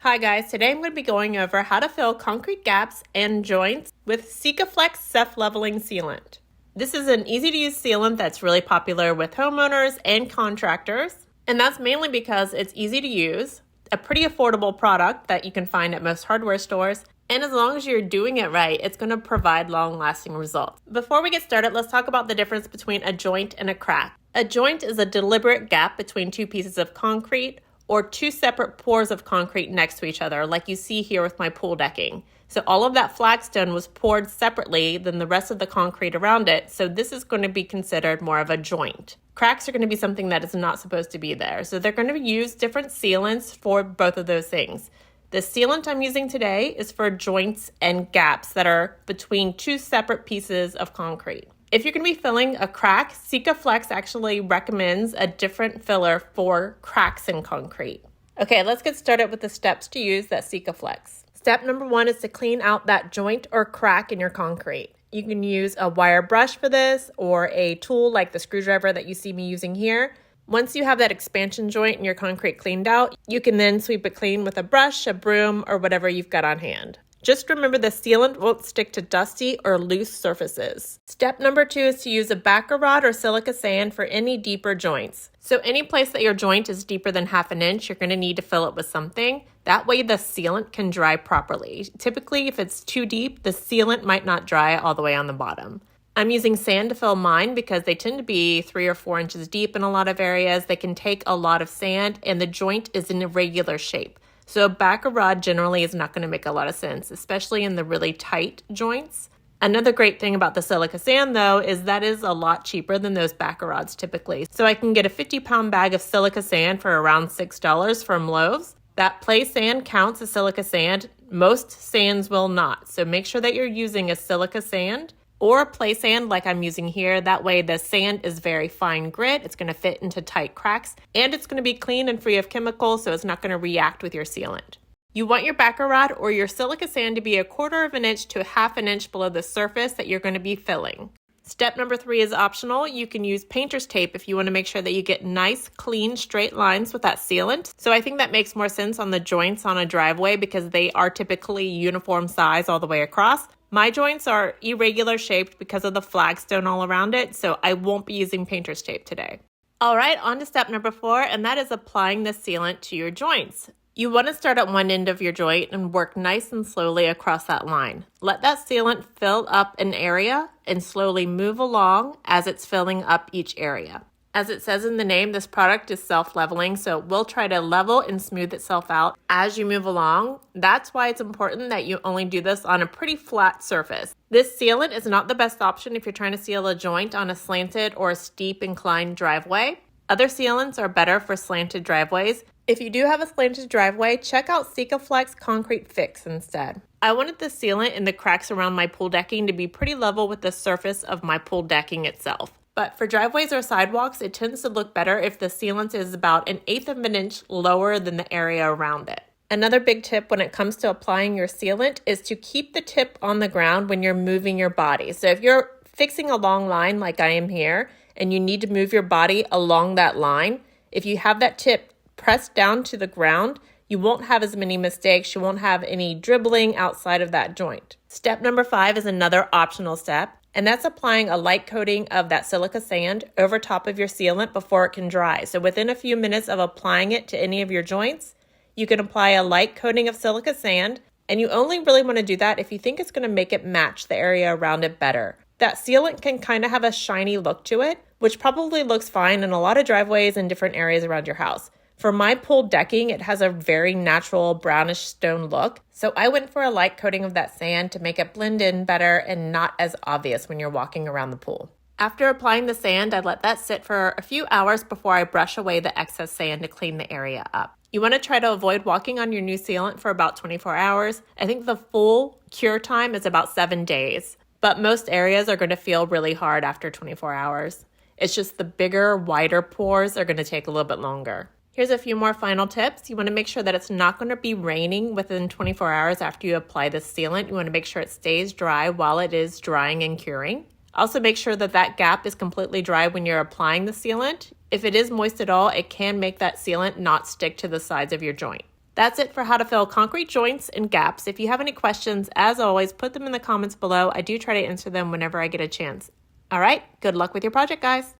Hi guys, today I'm going to be going over how to fill concrete gaps and joints with Sikaflex self-leveling sealant. This is an easy to use sealant that's really popular with homeowners and contractors, and that's mainly because it's easy to use, a pretty affordable product that you can find at most hardware stores, and as long as you're doing it right, it's going to provide long-lasting results. Before we get started, let's talk about the difference between a joint and a crack. A joint is a deliberate gap between two pieces of concrete or two separate pours of concrete next to each other, like you see here with my pool decking. So all of that flagstone was poured separately than the rest of the concrete around it, so this is going to be considered more of a joint. Cracks are going to be something that is not supposed to be there, so they're going to use different sealants for both of those things. The sealant I'm using today is for joints and gaps that are between two separate pieces of concrete. If you're going to be filling a crack, Sikaflex actually recommends a different filler for cracks in concrete. Okay, let's get started with the steps to use that Sikaflex. Step number 1 is to clean out that joint or crack in your concrete. You can use a wire brush for this or a tool like the screwdriver that you see me using here. Once you have that expansion joint in your concrete cleaned out, you can then sweep it clean with a brush, a broom, or whatever you've got on hand. Just remember the sealant won't stick to dusty or loose surfaces. Step number 2 is to use a backer rod or silica sand for any deeper joints. So any place that your joint is deeper than 1/2 inch, you're going to need to fill it with something. That way the sealant can dry properly. Typically, if it's too deep, the sealant might not dry all the way on the bottom. I'm using sand to fill mine because they tend to be 3 or 4 inches deep in a lot of areas. They can take a lot of sand and the joint is an irregular shape. So a backer rod generally is not going to make a lot of sense, especially in the really tight joints. Another great thing about the silica sand though is that is a lot cheaper than those backer rods typically. So I can get a 50-pound bag of silica sand for around $6 from Lowe's. That play sand counts as silica sand. Most sands will not. So make sure that you're using a silica sand or a play sand like I'm using here. That way the sand is very fine grit. It's going to fit into tight cracks and it's going to be clean and free of chemicals, so it's not going to react with your sealant. You want your backer rod or your silica sand to be 1/4 inch to 1/2 inch below the surface that you're going to be filling. Step number 3 is optional. You can use painter's tape if you want to make sure that you get nice, clean, straight lines with that sealant. So I think that makes more sense on the joints on a driveway because they are typically uniform size all the way across. My joints are irregular shaped because of the flagstone all around it, so I won't be using painter's tape today. All right, on to step number 4, and that is applying the sealant to your joints. You want to start at one end of your joint and work nice and slowly across that line. Let that sealant fill up an area and slowly move along as it's filling up each area. As it says in the name, this product is self-leveling, so it will try to level and smooth itself out as you move along. That's why it's important that you only do this on a pretty flat surface. This sealant is not the best option if you're trying to seal a joint on a slanted or a steep inclined driveway. Other sealants are better for slanted driveways. If you do have a slanted driveway, check out Sikaflex Concrete Fix instead. I wanted the sealant in the cracks around my pool decking to be pretty level with the surface of my pool decking itself. But for driveways or sidewalks, it tends to look better if the sealant is about 1/8 of an inch lower than the area around it. Another big tip when it comes to applying your sealant is to keep the tip on the ground when you're moving your body. So if you're fixing a long line like I am here, and you need to move your body along that line, if you have that tip pressed down to the ground, you won't have as many mistakes. You won't have any dribbling outside of that joint. Step number 5 is another optional step, and that's applying a light coating of that silica sand over top of your sealant before it can dry. So within a few minutes of applying it to any of your joints, you can apply a light coating of silica sand, and you only really want to do that if you think it's going to make it match the area around it better. That sealant can kind of have a shiny look to it, which probably looks fine in a lot of driveways and different areas around your house. For my pool decking, it has a very natural brownish stone look, so I went for a light coating of that sand to make it blend in better and not as obvious when you're walking around the pool. After applying the sand, I let that sit for a few hours before I brush away the excess sand to clean the area up. You want to try to avoid walking on your new sealant for about 24 hours. I think the full cure time is about 7 days, but most areas are going to feel really hard after 24 hours. It's just the bigger, wider pores are going to take a little bit longer. Here's a few more final tips. You want to make sure that it's not going to be raining within 24 hours after you apply this sealant. You want to make sure it stays dry while it is drying and curing. Also make sure that that gap is completely dry when you're applying the sealant. If it is moist at all, it can make that sealant not stick to the sides of your joint. That's it for how to fill concrete joints and gaps. If you have any questions, as always, put them in the comments below. I do try to answer them whenever I get a chance. All right, good luck with your project, guys.